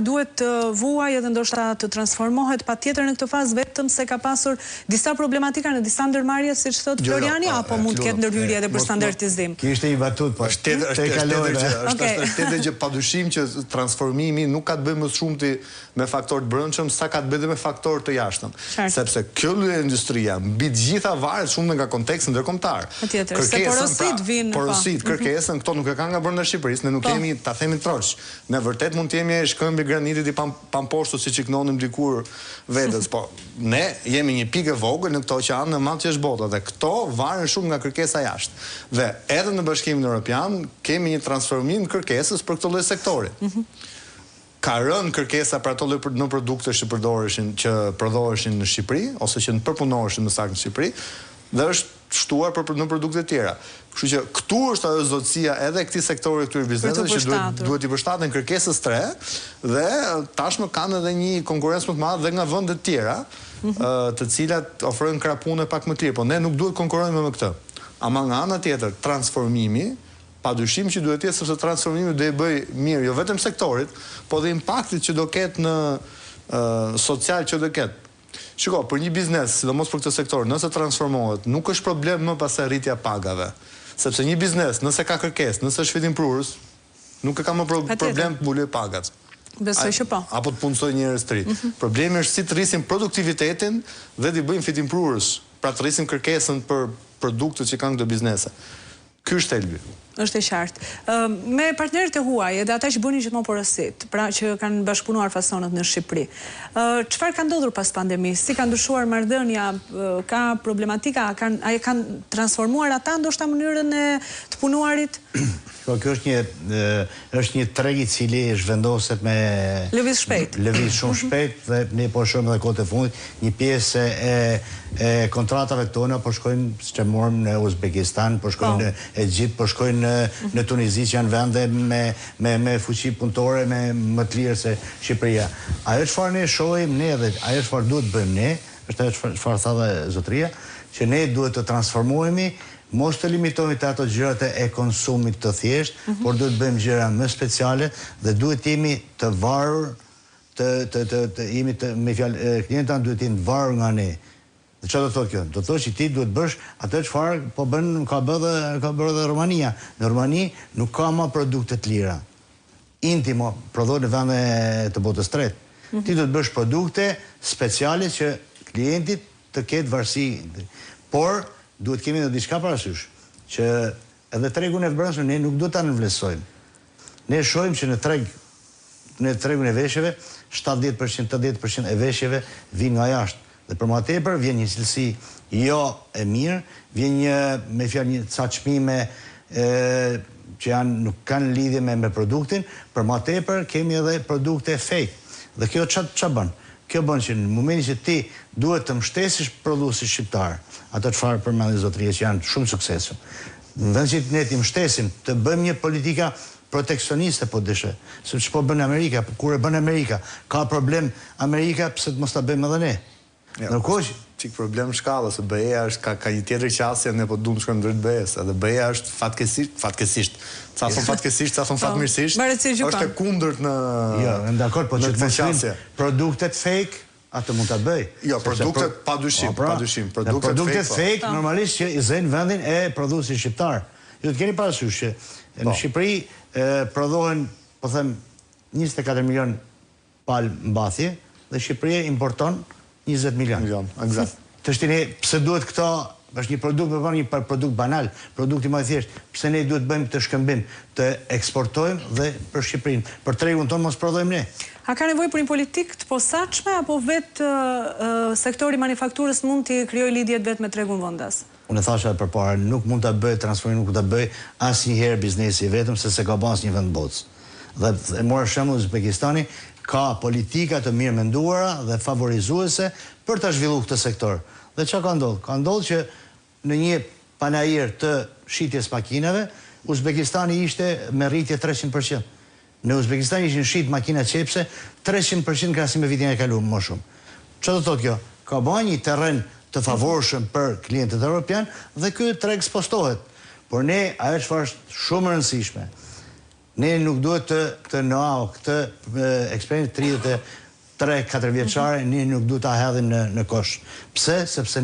duhet të vuaj edhe ndoshta të transformohet patjetër në këtë fazë vetëm se ka pasur disa problematika në disa ndërmarrje, siç thot Floriani, apo mund të ketë ndërhyrje edhe për standardizim? Kishte një batut, po është tjetër gjë padyshim që transformimi nuk ka të bëjë më shumë me faktor të brendshëm sa ka të bëjë me faktor të jashtëm. Sepse kjo lloj industria mbi të gjitha varet shumë nga konteksti ndërkombëtar. Patjetër, se porositë vinë. Porositë, kërkesën këto nuk e kanë nga brenda Shqipërisë, ne nuk kemi, ta themi troç. Ne vërtet mund të jemi shkëmbi granitit i pamposhtur si që knonim dikur vetës, po ne jemi një pikë e vogël në këto që anë në madh që është bota dhe këto varen shumë nga kërkesa jashtë. Dhe edhe në Bashkimin Evropian kemi një transformim kërkesës për këtë lloj sektori. Ka rënë kërkesa për ato lloj në produkte që prodhoheshin në Shqipëri ose që përpunoheshin më saktë në Shqipëri dhe është shtuar në produkte tjera. Kështu që këtu është ajo zotësia edhe këtij sektori, këtyre bizneseve që duhet i përshtaten kërkesës tre dhe tashmë kanë edhe një konkurrencë më të madhe dhe nga vende të tjera, të cilat ofrojnë krahapune pak më të lirë, po ne nuk duhet konkurrojmë me këtë. Ama nga ana tjetër, transformimi padyshim që duhet jetë sepse transformimi do i bëj mirë jo vetëm sektorit, po dhe impaktit që do ketë në social që do ketë. Shiko, për një biznes, sidomos për këtë sektor, nëse transformohet, nuk është problem më pas rritja pagave. Sepse një biznes, nëse ka kërkesë, nëse është fitimprurës, nuk e ka më problem të mbulojë pagat. Besoj që po. Apo të punësoj njerëz të ri. Problemi është si të rrisim produktivitetin dhe të bëjmë fitimprurës, pra të rrisim kërkesën për produktet që kanë këto biznese. Ky është thelbi. Është e qartë. Me partnerët e huaj, edhe ata që bënin gjithmonë porosit, pra që kanë bashkëpunuar fasonët në Shqipëri. Çfarë ka ndodhur pas pandemisë? Si ka ndryshuar marrëdhënia? Ka problematika? A e kanë transformuar ata ndoshta mënyrën e të punuarit? Kjo është një treg i cili zhvendoset me lëviz shpejt. Lëviz shumë shpejt dhe ne po shohim edhe kohët e fundit një pjesë e kontratave tona po shkojnë, siç e morëm në Uzbekistan, po shkojnë në Egjipt, po shkojnë në Tunizi që janë vende me fuqi punëtore më të lirë se Shqipëria. Ajo çfarë ne shohim ne dhe ajo çfarë duhet bëjmë ne, është ajo çfarë tha dhe zotëria, që ne duhet të transformohemi, mos të limitohemi të ato gjërat e konsumit të thjesht, por duhet bëjmë gjëra më speciale dhe duhet jemi të varur, me fjalë klientat duhet jemi të varur nga ne. Dhe çfarë do thotë kjo? Do thotë që ti duhet bësh atë çfarë po bën ka bërë edhe Romania. Në Romani nuk ka më produkte të lira. Intimo prodhohet në vende të botës tretë. Ti duhet bësh produkte speciale që klientit të ketë varësi. Por duhet kemi edhe diçka parasysh, që edhe tregun e brendshëm ne nuk duhet ta nënvlerësojmë. Ne shohim që në tregun e veshjeve 70-80% e veshjeve vijnë nga jashtë. Dhe për më tepër vjen një cilësi jo e mirë, vjen me fjalë një ca çmime që nuk kanë lidhje me produktin, për më teper kemi edhe produkte fake. Dhe kjo ç'a bën? Kjo bën që në momentin që ti duhet të mbështesësh prodhuesin shqiptar, ato çfarë përmendin zotëria që janë shumë suksesshëm. Në vend që ne ti mbështesim të bëjmë një politika proteksioniste po dëshë, sepse ç'po bën Amerika, kur e bën Amerika, ka problem Amerika, pse të mos ta bëjmë edhe ne? Ndërkohë çik problem shkallës, se BE-ja ka një tjetër qasje, ne po duam të shkojmë drejt BE-s, edhe BE-ja është fatkesisht, ca thon fatkesisht, ca thon fatmirësisht, është e kundërt në jo, dakord, po çfarë produktet fake atë mund ta bëj. Jo, produktet padyshim. Produktet fake normalisht që i zënë vendin e prodhuesit shqiptar. Ju të keni parasysh që në Shqipëri prodhohen, po them, 24 milion palë mbathje dhe Shqipëria importon 20 milion. Eksakt. Të shtini, pse duhet këto, është një produkt banal, produkti më i thjesht, pse ne duhet bëjmë të shkëmbim, të eksportojmë dhe për Shqipërinë, për tregun tonë mos prodhojmë ne. A ka nevojë për një politikë të posaçme apo vetë sektori manufakturës mund të krijojë lidhjet vetë me tregun vendas? Unë thasha përpara, nuk mund ta bëj transformimin, nuk mund ta bëj asnjëherë biznesi vetëm se ka bën asnjë vend botës. Dhe e morë shembull Uzbekistani, ka politika të mirë menduara dhe favorizuese për ta zhvilluar këtë sektor. Dhe çka ka ndodhur? Ka ndodhur që në një panajër të shitjes makinave, Uzbekistani ishte me rritje 300%. Në Uzbekistan ishin shit makina qepse 300% krahasim me vitin e kaluar më shumë. Çfarë do thotë kjo? Ka bën një terren të favorshëm për klientët evropian dhe ky treg spostohet. Por ne ajo çfarë është shumë e rëndësishme. Ne nuk duhet këtë know-how, këtë eksperiencë 33-4 vjeçare, ne nuk duhet ta hedhim në kosh. Pse? Sepse ne